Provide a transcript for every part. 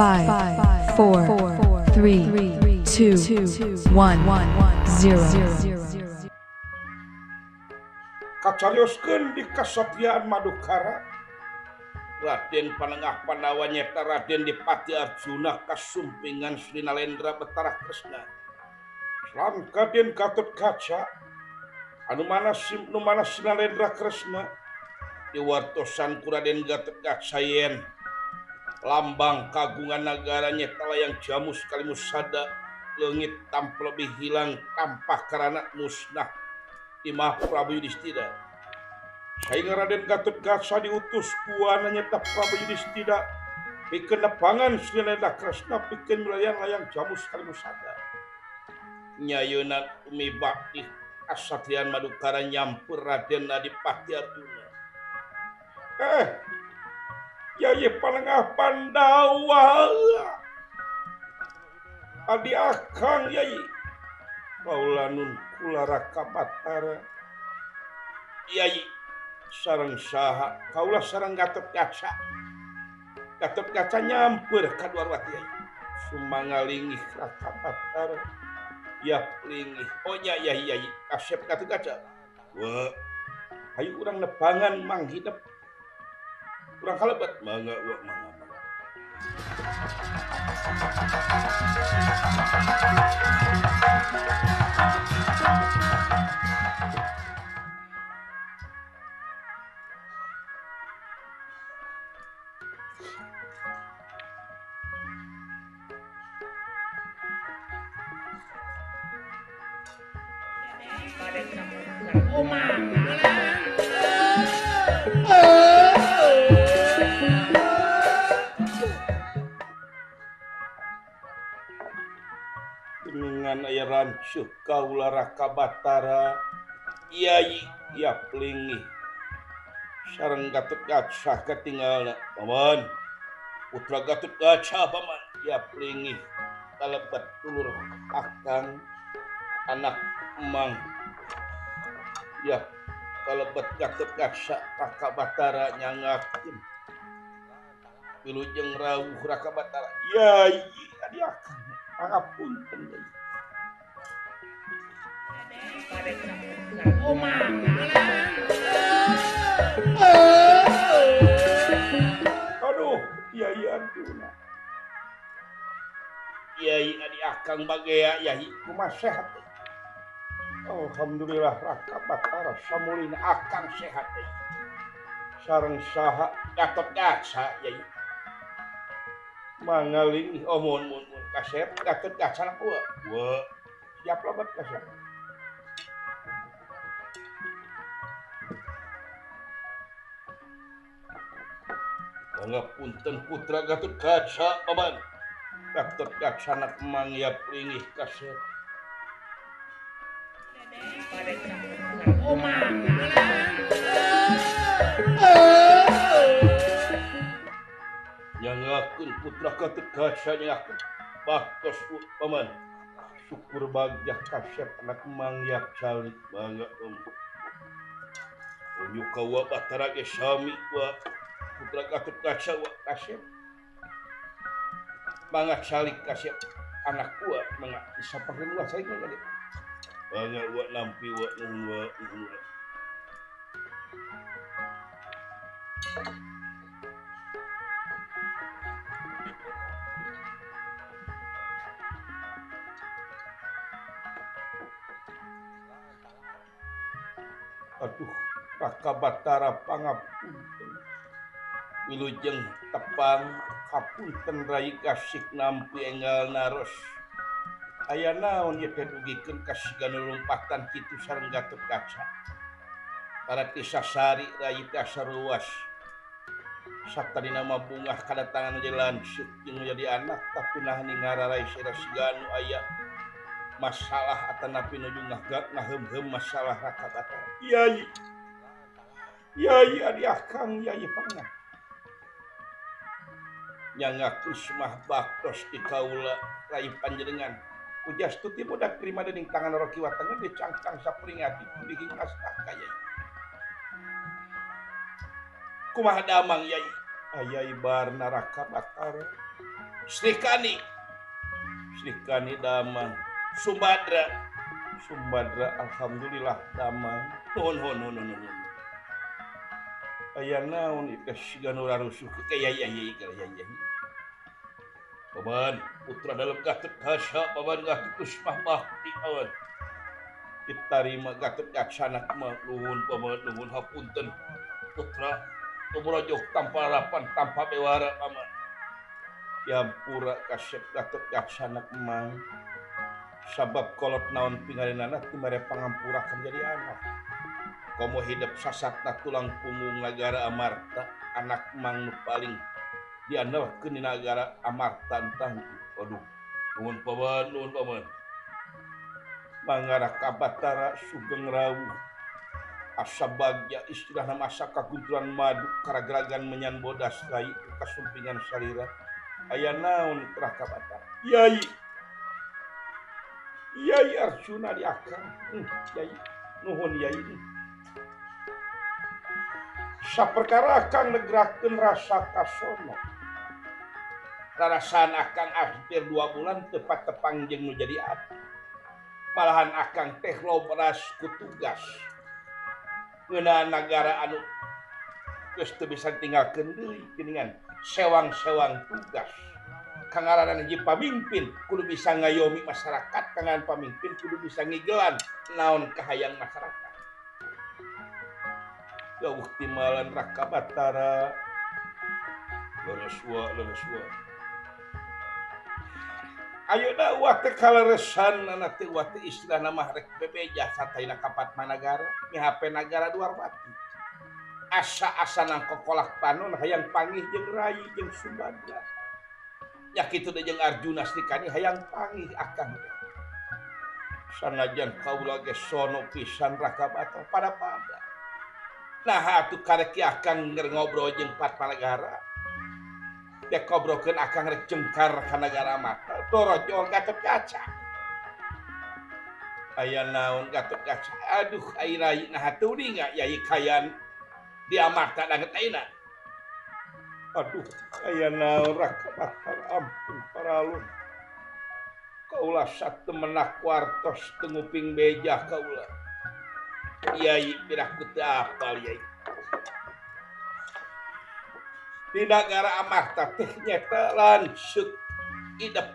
5, 4, 3, 2, 1, 0. Kacarioskeun di kasatriaan Madukara Raden Panengah Pandawa nyata Raden Dipati Arjuna kasumpingan Sri Nalendra Betara Kresna Raden Gatot Kaca anu mana Sri Nalendra Kresna diwartosan ku Raden Gatot Kaca yen lambang kagungan negara nyata layang jamu sekali musada leungit tampil lebih hilang tanpa karana musnah Imah Prabu Yudhistira. Saingan Raden Gatot Kaca diutus ku nyata Prabu Yudhistira pikeun nepangan Sri Nalendra Kresna pikeun layang-layang jamu sekali musada. Nyayeuna umibak di kasatrian Madukara nyampur Raden Adipati Arjuna. Yai Panengah Pandawa. Adi akang Yai. Kaulanun kula Raka Batara. Yai sareng saha kaula sareng Gatot Kaca. Gatot Kaca nyampur ka Dwarwati Yai. Sumangalingih Raka Batara. Ya lingih. Oh Yai kasep Gatot Kaca. Wah. Hayu urang nepangan mang hidup. Urang kalebat mangga wah mangga. Dengan aya rancuh kaula Raka Batara Yai ya plingi sareng Gatot Kaca katinggalna paman putra Gatot Kaca paman ya plingi kalebat dulur akang anak emang ya kalebat Gatot Kaca Raka Batara nyangakeun wilujeng rawuh Raka Batara Yai adi akang pangapunten Yai. Aduh, Yai Arjuna. Yai adi akang bagea Yai kumaha sehat. Alhamdulillah Raka Batara samulina akang sehat. Sareng saha Gatot Kaca Yai. Mangaling mun kasep Gatot Kaca na kuat. Wah, siap lobat kasep. Pangapunten putra Gatot Kaca paman. Gatot Kaca anak emang ya pringih kasep. Nyangakeun putra Gatot Kaca nyangakeun baktos paman. Syukur bagjah kasep anak emang ya calik bangga Unyu kawa Batara ge sami wa putra Gatot Kaca wa kasep. Mangga calik kasep anak wa mangga disapakeun wa calik mangga. Bangga wa nampi wa nuhun wa. Aduh, Raka Batara pangapunten. Wilujeng tepang kapunten Rai Kasik nampi enggal naros. Aya naon ye teh dugikeun ka sigana lompatan kitu sareng Gatot Kaca. Parati sasari Rai kasaruas. Satadina mah bungah kadatangan jadi lansuk jeung jadi anak tapi nah ningara Rai Sera Siganu aya masalah atanapi nuju ngaheum-heum masalah Raka Batara. Yai adi akang Yai Panengah. Nyangakeun semah baktos di kaula Rai panjenengan. Pujastuti budak terima dening tangan Roki Watengah dicangkang saperingati punding astaka Yai. Kumaha damang Yai? Ayai barna Raka Batara Srikani damang. Sumbadra alhamdulillah damang. Nuhun. Aya naon ieu siga nu rarusuh ya. Paman putra dalam Gatot Kaca paman Gatot Kusmah Bakti awan. Ditarima Gatot Kaca mah nuhun paman nuhun hapunten putra tumurajog tanpa harapan tanpa bewara paman. Yampura kasep Gatot Kaca mah sabab kolot naon pingarinana ti mere pangampurakan jadi anak. Komo hidup sasatna tulang punggung negara Amarta anak mang nu paling diandalkeun di negara Amarta entah waduh nuhun paman mangara kabatara sugeng rawuh asa bagja istilahna masa kagunturan madu karagaragan menyan bodas rai kasumpingan salira aya naon kerah kabatara Yai Arjuna di akang Yai nuhun Yai saperkara akang negrakeun rasa kasono rarasaan akang hampir 2 bulan tepat tepang jeung nu jadi abdi malahan akang teh lobras ku tugas ngeunaan negara anu geus teu bisa tinggalkeun deui geuningan sewang-sewang tugas kangaranan hiji pamimpin kudu bisa ngayomi masyarakat kangan pamimpin kudu bisa ngigelan naon kahayang masyarakat gawuh timalan Raka Batara lereswa ayeuna ulah teh kaleresan na teh ulah teh istilahna mah rek bebejah sataina kapat managara mihape nagara Dwarpati asa-asa nang kokolak panon hayang panggih jeung Rai jeung Sumbadra nya kitu deui jeung Arjuna Srikani hayang panggih akang sanajan kaula ge sono pisan Raka Batara pada nah atuh karek akang ngobrol jeung Patmanagara dek ngobrolkeun akang rek jengkar ka nagara Amarta dorojo Gatot Kaca aya naon Gatot Kaca aduh ai rai nah atuh deui Yai kayan di Amarta danget ayeuna aduh aya naon Raka Batara ampun paralun kaula satemenak wartos teu nguping bejah kaula Yai pirah ku teu apal Yai di negara Amarta teh nyata lanceuk idep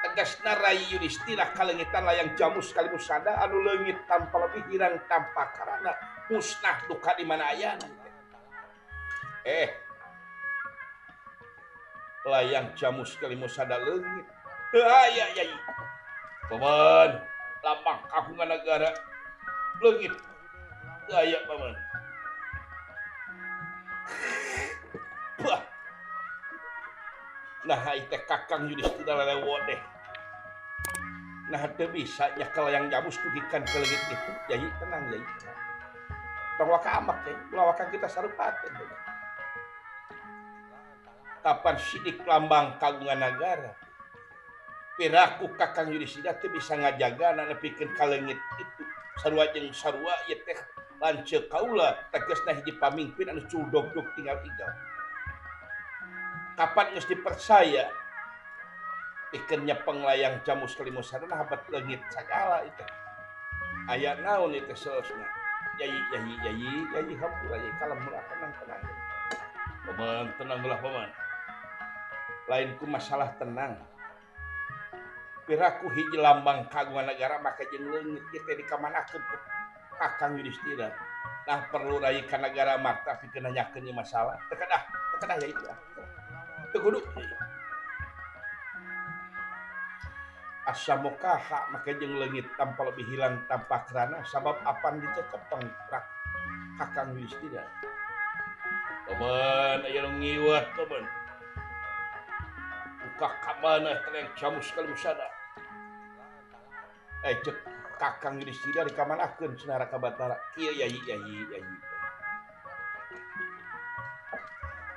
tegasna Rai Yudhistira kalengitan layang jamu sekaligus sada anu leungit tanpa lebih hirang tanpa karana musnah duka di mana ayana layang jamu sekaligus sada leungit teu aya Yai paman lambang kagungan negara leungit teu aya paman nah teh Kakang Yudhistira lelewo deh nah teu bisa nya kalayang jamus dugikan ke leungit itu Yai tenang Yai tong waka amak teh ulah waka kita sarupakeun kapan sidik lambang kagungan nagara piraku Kakang Yudhistira teu bisa ngajagana nepikeun ka leungit itu sarua jeung sarua ieu teh lanceuk kaula tegasna hiji pamimpin anu cudog-dog tinggal tinggal kapan geus dipercaya pikeunnya penglayang jamu sekaligus sadana habat leungit sagala itu aya naon itu saosna Yai hampura Yai kalem meulah tenang paman tenang ulah paman lain ku masalah tenang piraku hiji lambang kagungan negara maka jeung leungit ieu teh dikamanakeun ku Kakang Yudhistira nah perlu Rai ka nagara Amarta pikeun nanyakeun ieu masalah teu kedah Yai teu kudu asa mokaha make jeung leungit tanpa lebih hilang tanpa kerana sabab apan dicecepeng Kakang Yudhistira paman aya nu ngiwat paman buka ka maneh teh jamu sekaligus sada cek Kakang Yudhistira dikamanakeun cenah Raka Batara kieu Yai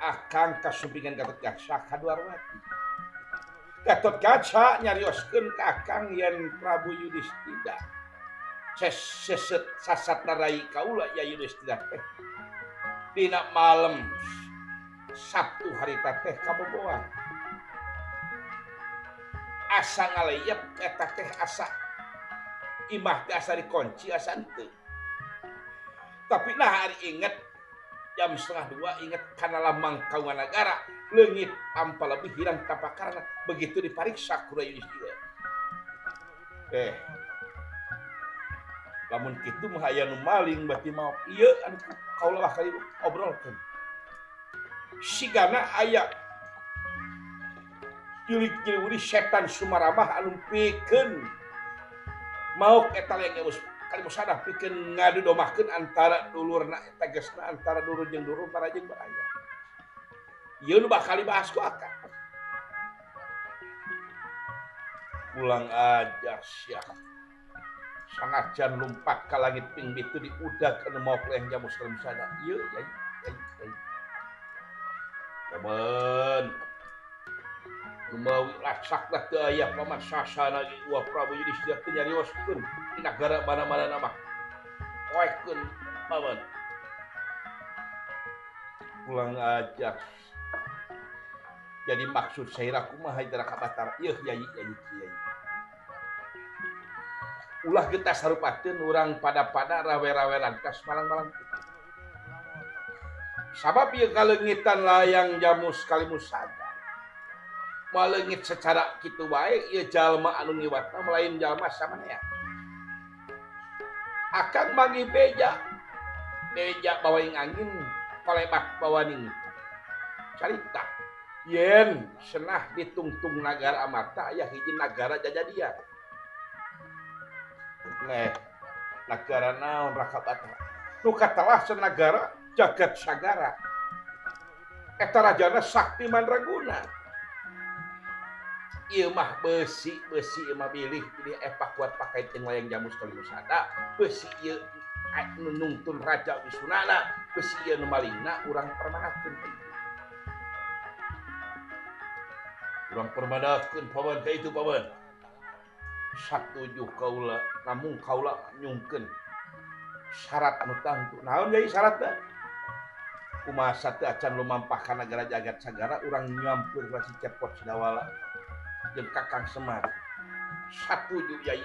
akang kasumpingan Gatot Kaca ka Dwarwati Gatot Kaca nyarioskeun ka akang yen Prabu Yudhistira seset sasatna rai kaula Yai Yudhistira teh dina malem Sabtu harita teh kaboboan asa ngalayap eta teh asa imah teh asa dikunci asa henteu. Tapi nah hari inget jam 1:30 inget kana lamang kaungan negara leungit tanpa lebih hilang tanpa karena begitu dipariksa ku Yudhistira. Lamun kitu mah aya nu maling berarti maaf. Ieu anu kaula kali obrolkeun. Sigana aya cilik-cilik setan Sumaramah anu pikeun mauk eta leung kali musadah pikeun ngadu domahkeun antara dulurna eta geusna antara dulur jeung dulur barajeng baraya. Ieu nu bakal dibahas ku akang. Ulang ajar syah. Sangajan lumpat ka langit ping bitu diudag anu mauk leh jamus kalem sada. Ieu yai. Temen. Lumawi lacaklah teu aya paman sasana ge Wah Prabu Yudhistira teu nyarioskeun di nagara mana-mana mah. Oekeun paman. Ulang ajar. Jadi maksud saira kumaha Indra Kabatara? Ieu yai. Ulah kita sarupakeun urang pada rawe-rawean kas malang-malang. Sabab ieu kaleungitan layang jamus kalimusada. Maleungit secara kitu bae ieu jalma anu ngiwatna lain jalma samanea. Akang manggi beja bawaing angin palebat bawaning. Carita yen senah ditungtung nagara amarta aya hiji nagara jajadian. Nagara naon Rakabata? Nu katalah senagara jagat sagara. Eta rajana Sakti Mandraguna. Ieu mah besi ieu mah bilih evakuat pakai jeung layang jamus kalimusada. Besi ieu nu nungtun Raja Wisunana, besi ieu nu malingna urang permanakeun. Urang permanakeun paman ka itu paman. Satuju kaula namun kaula nyungkeun syarat anu tangtu. Naon deui syaratna? Kumaha teu acan lumampah ka nagara jagat sagara urang nyampeur ka si Cepot Sidawala jeung Kakang Semar. Satuju yai.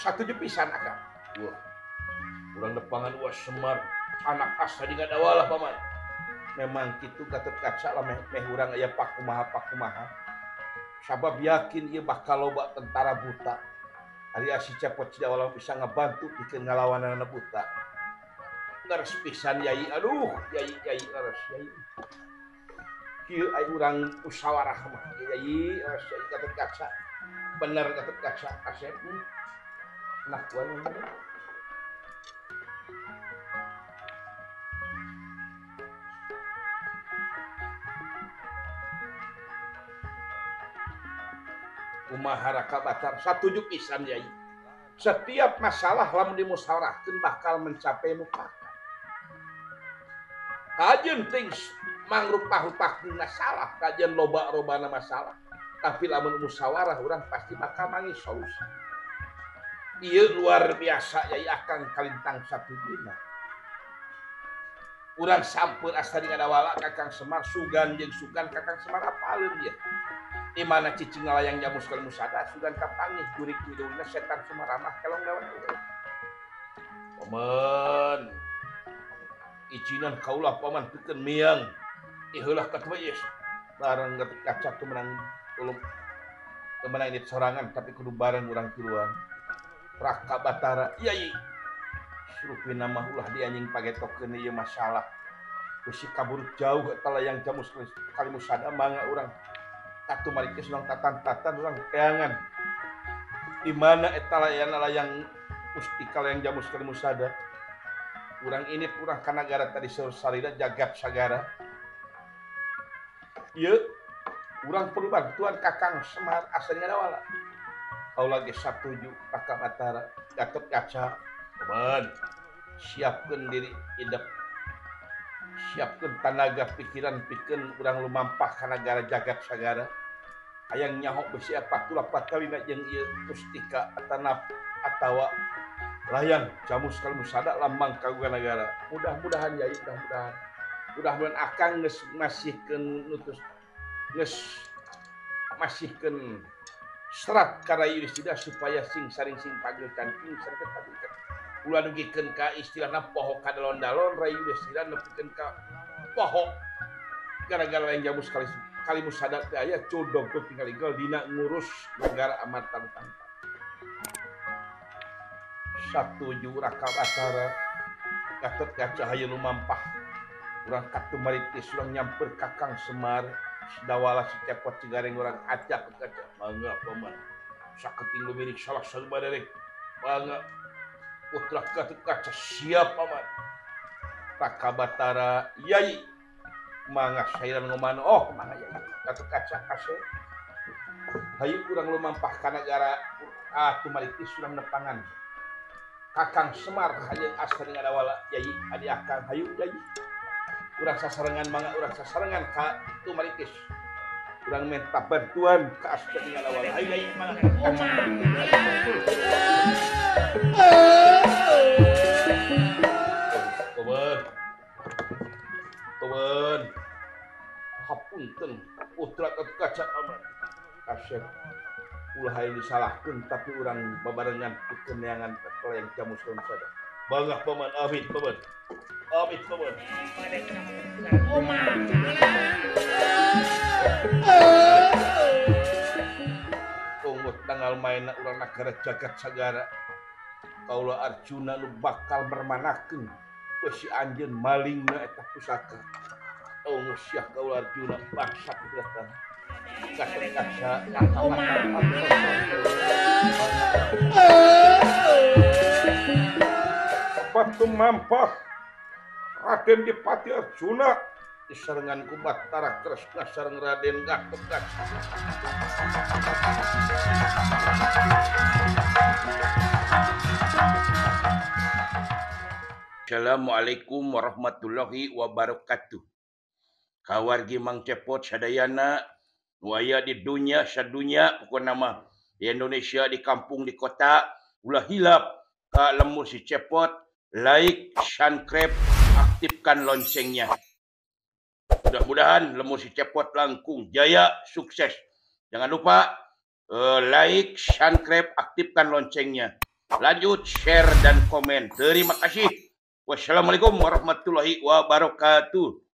Satuju pisan akang. Wah. Urang nepangan Wah Semar anak asa di Ngadawala paman. Memang kitu gatot kaca lah meh urang aya pakumaha. Sabab yakin ieu bakal loba tentara buta. Ari si Cepot Sidawala bisa ngabantu pikeun ngalawanana buta. Leres pisan yai. Aduh, yai leres yai. Kieu aya urang musyawarah mah. Yai leres yai gatot kaca. Bener gatot kaca Asep. Nah, kuan kumaha Rakabatar satuju pisan yai. Setiap masalah lamun dimusyawarahkeun bakal mencapai mufakat. Kajeun ting mangrupah-rupahkeun masalah, kajeun loba-lobana masalah. Tapi lamun musyawarah urang pasti bakal mangi solusi. Ieu luar biasa yai akang kalintang satujuna. Urang sampeur asa di Ngadawala Kakang Semar sugan jeung sugan Kakang Semar apaleun ieu. Di mana cicing layang jamus kalimusada sugan kapanggih jurik widulna setan Sumaramah kelong lawan urang. Paman. Ijinan kaulah paman pikeun miang. Iheulah ka Teuis. Bareng gatot kaca teu menang ulum. Teu menang di sorangan tapi kudu bareng urang tiluan. Rakabatara yai. Surupina mah ulah dianjing pagetokeun ieu masalah. Bisi kabur jauh eta layang jamus kalimusada mangga urang atuh marikis urang tatan-tatan urang teangan di mana eta layang mustika layang jamus kalimusada urang ini urang ka nagara tadi sarida jagat sagara ieu urang perlu bantuan Kakang Semar asa di Ngadawala kaula ge satuju Rakabatara Gatot Kaca paman siapkeun diri hidup siapkeun tanaga pikiran pikeun urang lumampah ka nagara jagat sagara hayang nyaho besi 48 kalina jeung ieu mustika atawa layang jamus kalimusada lambang kagungan nagara. Mudah-mudahan yai mudah-mudahan akang geus masihkeun nutus geus masihkan serat karena Yudhistira supaya sing saring sing pagel cancing sareng pagel. Ulah nugikeun ka istilahna poho kadalon-dalon Rai Yudhistira nepikeun ka poho gara-gara lain jamu sekali musadat teh aya codog tuh tinggal tinggal dina ngurus negara amatan tanpa. Satuju Rakabatara katet kaca hayu lumampah urang katumaritis urang nyamper Kakang Semar sedawala si cepot cigareng urang acak kaca mangga paman saketing milik salah salubareng mangga putra katet kaca siap paman. Rakabatara yai mangga sairan ngomano oh mangga yai katet kaca kase hayu urang lumampah ka negara tumaritis urang nepangan Kakang Semar hayang asal dengan awala yai adi akang hayu yai urang sasarengan mangga urang sasarengan ka tumaritis urang minta bantuan ka asal dengan awala hayu yai mangga Kawan hapunten putra kaca aman asyik ulah hayang disalahkeun tapi urang babarengan pikeneangan yang jamu saun sada. Bangga paman amin paman. Amin paman. Tunggut tanggal main urang nagara jagat sagara. Kaula Arjuna nu bakal mermanakeun we si anjeun malingna eta pusaka. Tunggu sia kaula Arjuna bangsa putratan. Kaca Batu mampah Raden Dipati Arjuna disarengan ku Bathara Kresna sareng Raden Gatotkaca. Assalamualaikum warahmatullahi wabarakatuh. Kawargi Mang Cepot sadayana nu aya di dunia sadunya pokokna mah di Indonesia di kampung di kota ulah hilap ka lemur si Cepot like, subscribe, aktifkan loncengnya. Mudah-mudahan lemur si Cepot langkung jaya sukses. Jangan lupa like, subscribe, aktifkan loncengnya. Lanjut share dan komen. Terima kasih. Wassalamualaikum warahmatullahi wabarakatuh.